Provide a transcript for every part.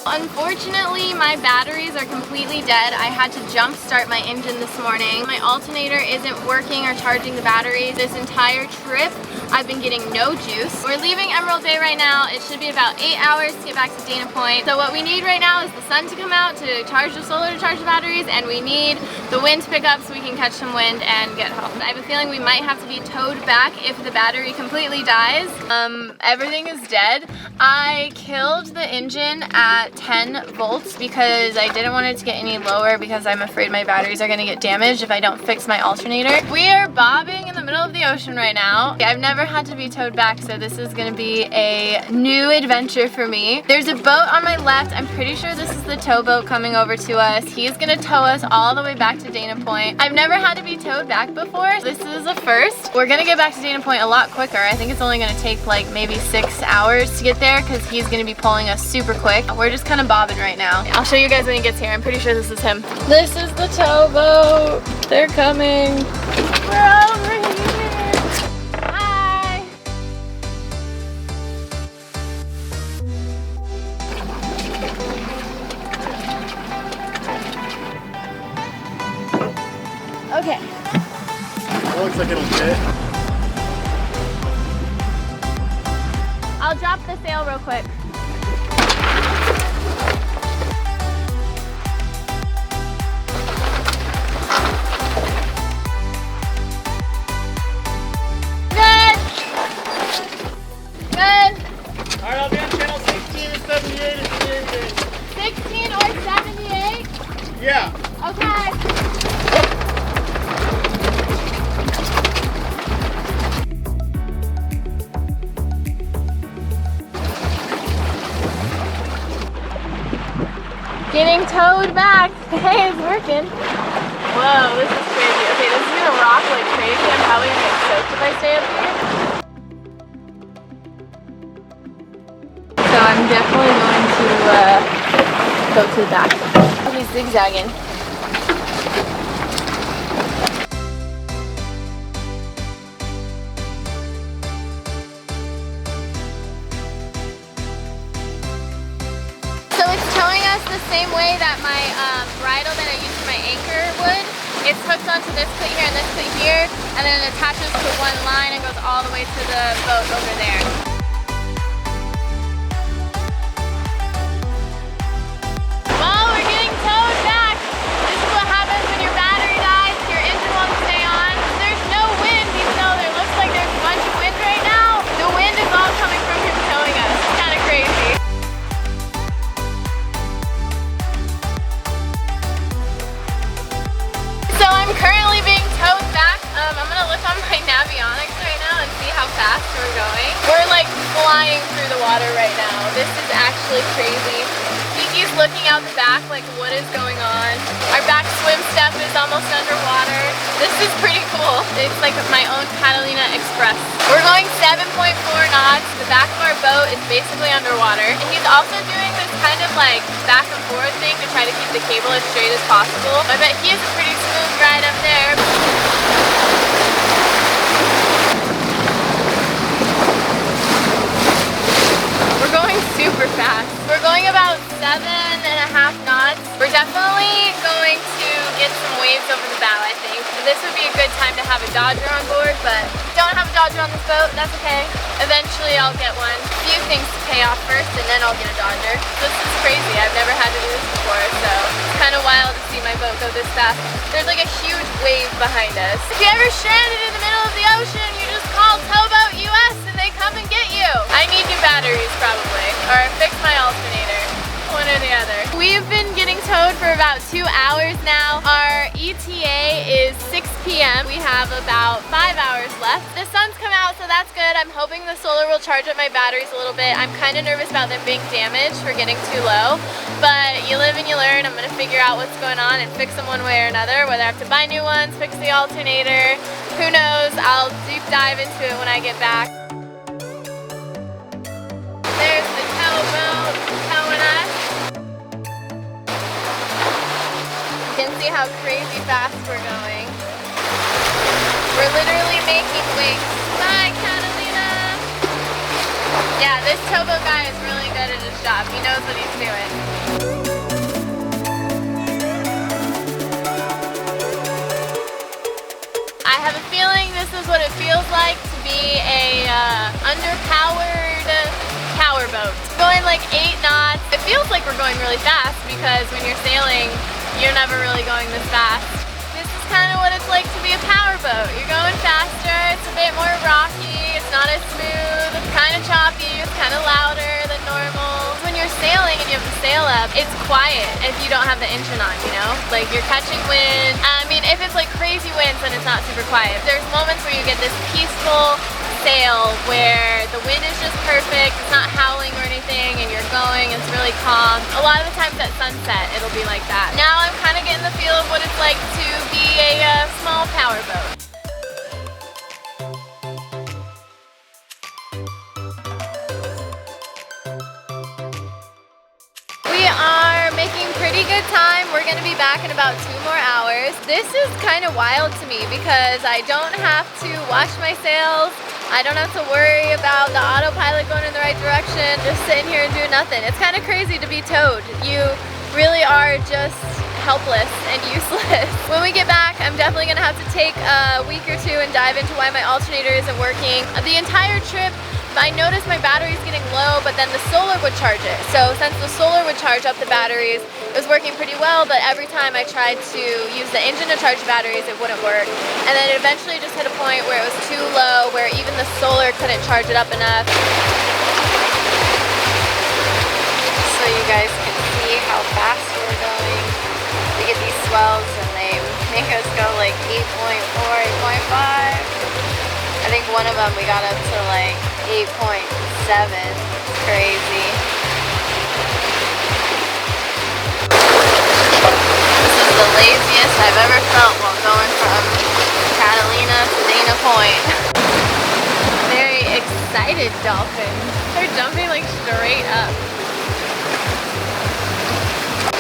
Unfortunately, my batteries are completely dead. I had to jump start my engine this morning. My alternator isn't working or charging the batteries. This entire trip, I've been getting no juice. We're leaving Emerald Bay right now. It should be about 8 hours to get back to Dana Point. So what we need right now is the sun to come out to charge the solar to charge the batteries, and we need the wind to pick up so we can catch some wind and get home. I have a feeling we might have to be towed back if the battery completely dies. Everything is dead. I killed the engine at 10 volts because I didn't want it to get any lower because I'm afraid my batteries are gonna get damaged if I don't fix my alternator. We are bobbing in the middle of the ocean right now. I've never had to be towed back, so this is gonna be a new adventure for me. There's a boat on my left. I'm pretty sure this is the towboat coming over to us. He's gonna tow us all the way back to Dana Point. I've never had to be towed back before. This is a first. We're gonna get back to Dana Point a lot quicker. I think it's only gonna take like maybe 6 hours to get there because he's gonna be pulling us super quick. We're just kind of bobbing right now. I'll show you guys when he gets here. I'm pretty sure this is him. This is the towboat. They're coming. We're over here. Hi. Okay. It looks like it'll fit. I'll drop the sail real quick. Alright, I'll be on channel 16 and 78 if you need it. 16 or 78? Yeah. Okay. Getting towed back. Hey, it's working. Whoa, this is crazy. Okay, this is gonna rock like crazy. I'm probably gonna get soaked if I stay up here. So I'm definitely going to go to the back. I'll be zigzagging. So it's towing us the same way that my bridle that I use for my anchor would. It's hooked onto this cleat here and this cleat here, and then it attaches to one line and goes all the way to the boat over there. We're going. We're like flying through the water right now. This is actually crazy. Kiki's looking out the back like what is going on. Our back swim step is almost underwater. This is pretty cool. It's like my own Catalina Express. We're going 7.4 knots. The back of our boat is basically underwater. And he's also doing this kind of like back and forth thing to try to keep the cable as straight as possible. I bet he has a pretty smooth ride up there. We're going super fast. We're going about 7.5 knots. We're definitely going to get some waves over the bow, I think. This would be a good time to have a Dodger on board, but if you don't have a Dodger on this boat, that's okay. Eventually I'll get one. A few things to pay off first, and then I'll get a Dodger. This is crazy. I've never had to do this before, so it's kind of wild to see my boat go this fast. There's like a huge wave behind us. If you ever stranded in the middle of the ocean, you just call Towboat US and they come and get you. I need new batteries probably, or fix my alternator. One or the other. We've been getting towed for about 2 hours now. Our ETA is 6 p.m. We have about 5 hours left. The sun's come out, so that's good. I'm hoping the solar will charge up my batteries a little bit. I'm kind of nervous about them being damaged for getting too low, but you live and you learn. I'm gonna figure out what's going on and fix them one way or another, whether I have to buy new ones, fix the alternator, who knows. I'll deep dive into it when I get back. There's the towboat towing us. You can see how crazy fast we're going. We're literally making waves. Bye, Catalina! Yeah, this towboat guy is really good at his job. He knows what he's doing. I have a feeling this is what it feels like to be a underpowered powerboat. Going like 8 knots. It feels like we're going really fast because when you're sailing, you're never really going this fast. This is kind of what it's like to be a powerboat. You're going faster, it's a bit more rocky, it's not as smooth, it's kind of choppy, it's kind of louder than normal. When you're sailing and you have the sail up, it's quiet if you don't have the engine on, you know? Like you're catching wind. I mean, if it's like crazy winds, then it's not super quiet. There's moments where you get this peaceful sail where the wind is just perfect, it's not howling or anything, and you're going, it's really calm. A lot of the times at sunset, it'll be like that. Now I'm kind of getting the feel of what it's like to be a small powerboat. We are making pretty good time. We're gonna be back in about 2 more hours. This is kind of wild to me because I don't have to wash my sails. I don't have to worry about the autopilot going in the right direction, just sitting here and doing nothing. It's kind of crazy to be towed. You really are just helpless and useless. When we get back, I'm definitely gonna have to take a week or 2 and dive into why my alternator isn't working. The entire trip, I noticed my battery's getting low, but then the solar would charge it. So since the solar would charge up the batteries, it was working pretty well, but every time I tried to use the engine to charge the batteries, it wouldn't work. And then it eventually just hit a point where it was too low, where even the solar couldn't charge it up enough. So you guys can see how fast we're going. We get these swells and they make us go like 8.4, 8.5. I think one of them we got up to like 8.7. Crazy. This is the laziest I've ever felt while going from Catalina to Dana Point. Very excited dolphins. They're jumping like straight up.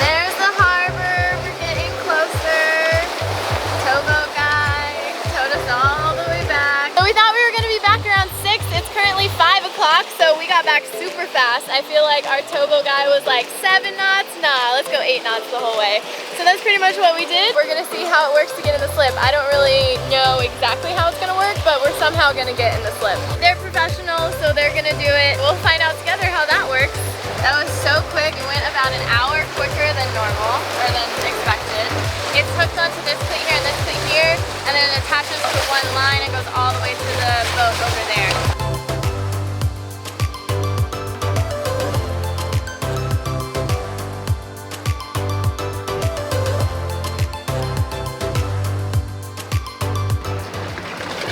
There's the harbor. We're getting closer. Towboat guy towed us all the way back. So we thought we were going to be back around 6. It's currently 5 o'clock, so we got back super fast. I feel like our towboat guy was like 7 knots. Nah, let's go 8 knots the whole way. So that's pretty much what we did. We're going to see how it works to get in the slip. I don't really know exactly how it's going to work, but we're somehow going to get in the slip. They're professionals, so they're going to do it. We'll find out together how that works. That was so quick. We went about an hour quicker than normal, or than expected. It's hooked onto this cleat here and this cleat here, and then it attaches to one line and goes all the way to the boat over there.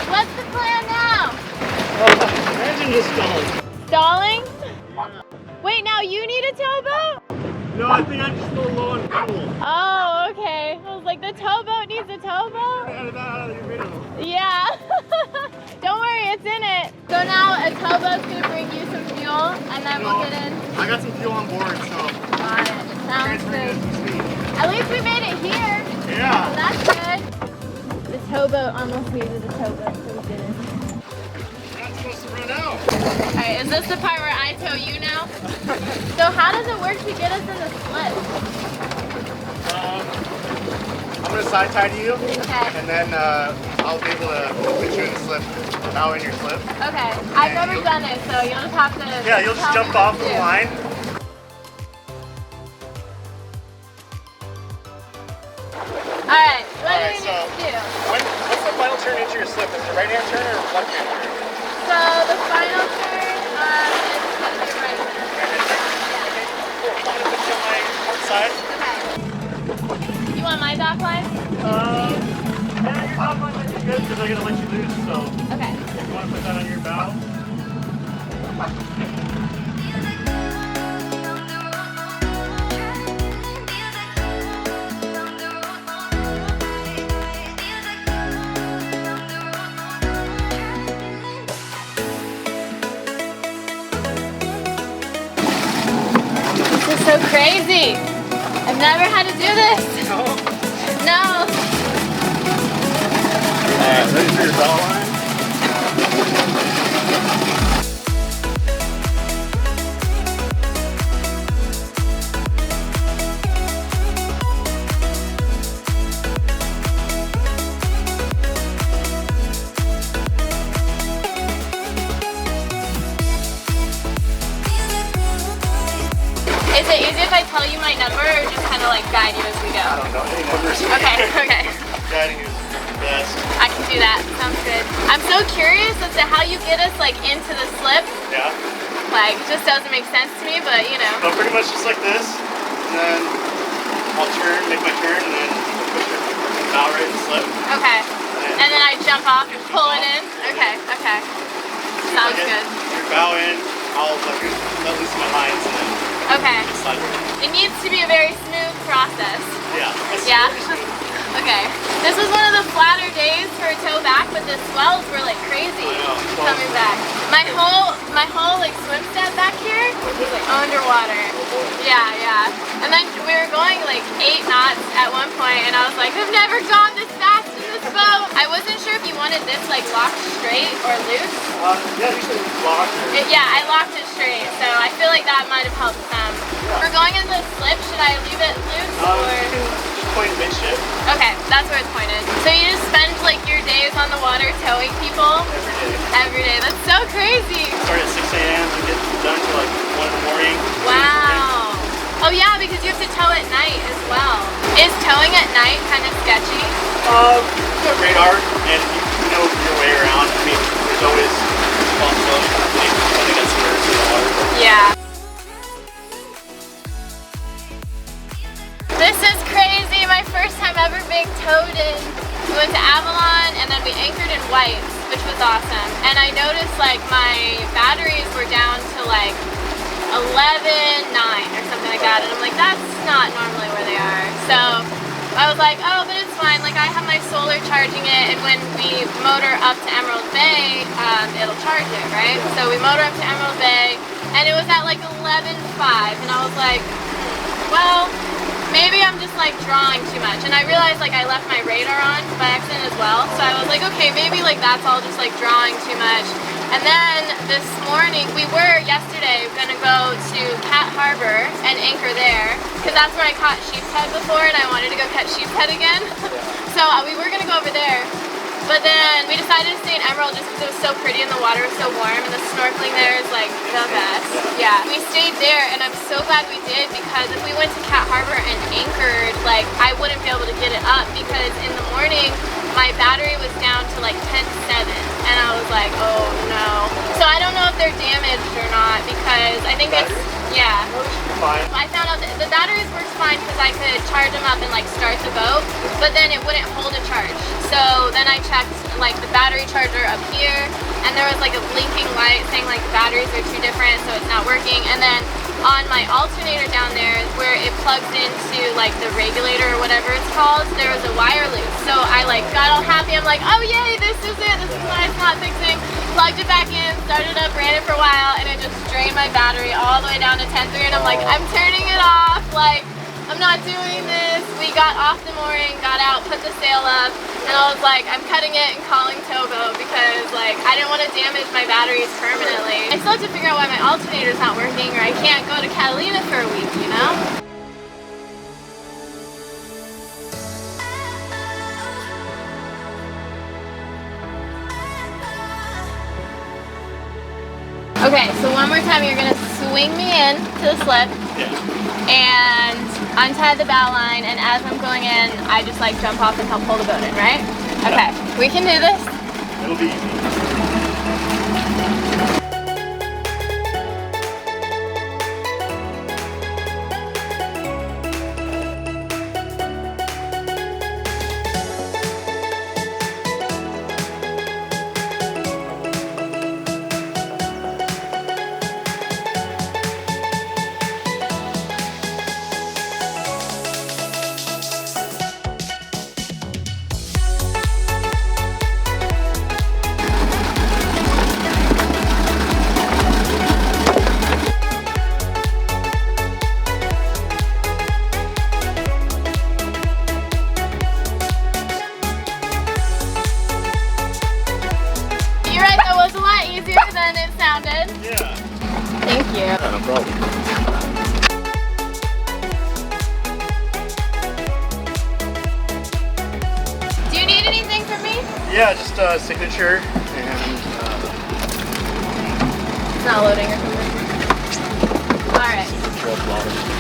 What's the plan now? The engine just stalled. Stalling? Yeah. Wait, now you need a towboat? No, I think I'm just a little low on fuel. Oh, okay. I was like, the towboat needs a towboat? Out of that out of your video. Yeah. Don't worry, it's in it. So now a towboat's gonna bring you some fuel, and then we'll get in. I got some fuel on board, so. Got it. Sounds good. Speed. At least we made it here. Yeah. So that's good. The towboat almost needed a towboat, so we did it. We're not supposed to run out. Alright, is this the part where I tow you now? So how does it work to get us in the slip? I'm gonna side tie to you, Okay. and then I'll be able to put you in the slip, now in your slip. Okay. I've never done it, so you'll just have to. Yeah, you'll just tell jump me what off to the do. line. Alright, what do Alright, we so need to do? what's the final turn into your slip? Is it right hand turn or left hand turn? So the final turn is going to be right turn. Right hand turn? Okay, cool. I'm gonna put you on my port side. Okay. You want my dock line? Yeah, your top line might be good because I'm gonna let you loose, so Okay. if you want to put that on your bow. This is so crazy. I've never had to do this. No? No. Alright, ready for your bow line? Is it easy if I tell you my number or just kind of like guide you as we go? I don't know any numbers. Okay, okay. Guiding is the best. I can do that. Sounds good. I'm so curious as to how you get us like into the slip. Yeah. Like, just doesn't make sense to me, but you know. So pretty much just like this, and then I'll turn, make my turn, and then push it bow right and slip. Okay. And then I jump off and pull it in. Okay, okay. Sounds good. Your bow in, I'll let loose my lines, and then okay. slide right in. It needs to be a very smooth process. Yeah. Yeah? Okay. This was one of the flatter days for tow back, but the swells were like crazy coming back. My whole like swim set back here was like underwater. Yeah, yeah. And then we were going like 8 knots at one point, and I was like, I've never gone this fast in this boat. I wasn't sure if you wanted this like locked straight or loose. Yeah, usually locked. Yeah, I locked it straight, so I feel like that might have helped some. We're going into the slip. Should I leave it loose or? Point midship. Okay, that's where it's pointed. So you just spend like your days on the water towing people? Every day. That's so crazy. Start at 6 a.m. and get done till like 1 in the morning. Wow. Oh yeah, because you have to tow at night as well. Is towing at night kind of sketchy? You have radar and you know your way around. I mean, there's always possibility of something that's submerged in the water. Yeah. This is crazy. My first time ever being towed in. We went to Avalon and then we anchored in Whites, which was awesome. And I noticed like my batteries were down to like 11.9 or something like that. And I'm like, that's not normally where they are. So I was like, oh, but it's fine. Like I have my solar charging it, and when we motor up to Emerald Bay, it'll charge it, right? So we motor up to Emerald Bay, and it was at like 11.5, and I was like, well, maybe I'm just like drawing too much. And I realized like I left my radar on by accident as well. So I was like, okay, maybe like that's all just like drawing too much. And then this morning, we were yesterday gonna go to Cat Harbor and anchor there, because that's where I caught sheep's head before, and I wanted to go catch sheep's head again. So we were gonna go over there. But then we decided to stay in Emerald just because it was so pretty and the water was so warm, and the snorkeling there is like the best. Yeah, we stayed there, and I'm so glad we did, because if we went to Cat Harbor and anchored, like I wouldn't be able to get it up, because in the morning my battery was down to like 10.7, and I was like, oh no. So I don't know if they're damaged or not, because I think it's, yeah. Fine. I found out that the batteries worked fine because I could charge them up and like start the boat, but then it wouldn't hold a charge. So then I checked like the battery charger up here, and there was like a blinking light saying like the batteries are too different, so it's not working. And then on my alternator down there where it plugs into like the regulator or whatever it's called, there was a wire loose. So I like got all happy. I'm like, oh yay, this is it. This is why it's not fixing. Plugged it back in, started up, ran it for a while, and it just drained my battery all the way down to 10.3. And I'm like, I'm turning it off. Like, I'm not doing this. We got off the mooring, got out, put the sail up, and I was like, I'm cutting it and calling towboat, because like I didn't want to damage my batteries permanently. I still have to figure out why my alternator's not working, or I can't go to Catalina for a week, you know? Okay, so one more time, you're gonna swing me in to the slip. Yeah. And untie the bow line, and as I'm going in, I just like jump off and help pull the boat in, right? Okay, we can do this. It'll be easy. Than it sounded. Yeah. Thank you. Yeah, no problem. Do you need anything from me? Yeah, just a signature and It's not loading or something. Alright.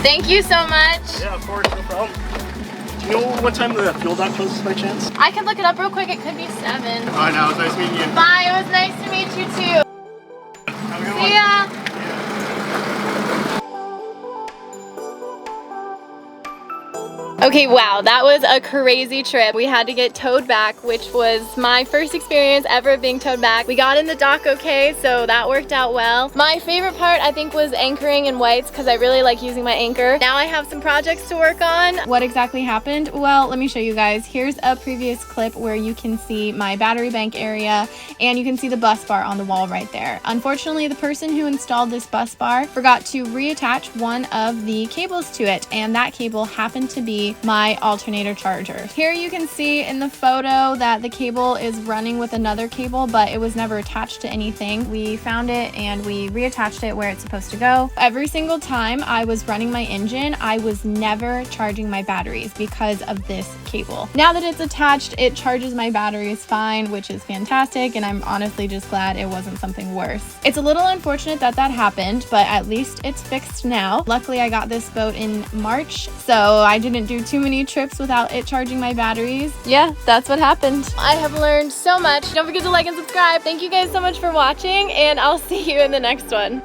Thank you so much. Yeah, of course, no problem. Do you know what time the fuel dock closes by chance? I can look it up real quick. It could be 7. Oh, I know. It was nice meeting you. Bye. It was nice to meet you too. Have a good one. See ya. Okay, wow, that was a crazy trip. We had to get towed back, which was my first experience ever of being towed back. We got in the dock okay, so that worked out well. My favorite part, I think, was anchoring in whites because I really like using my anchor. Now I have some projects to work on. What exactly happened? Well, let me show you guys. Here's a previous clip where you can see my battery bank area and you can see the bus bar on the wall right there. Unfortunately, the person who installed this bus bar forgot to reattach one of the cables to it, and that cable happened to be my alternator charger. Here you can see in the photo that the cable is running with another cable, but it was never attached to anything. We found it and we reattached it where it's supposed to go. Every single time I was running my engine, I was never charging my batteries because of this cable. Now that it's attached, it charges my batteries fine, which is fantastic, and I'm honestly just glad it wasn't something worse. It's a little unfortunate that that happened, but at least it's fixed now. Luckily, I got this boat in March, so I didn't do too many trips without it charging my batteries. Yeah, that's what happened. I have learned so much. Don't forget to like and subscribe. Thank you guys so much for watching, and I'll see you in the next one.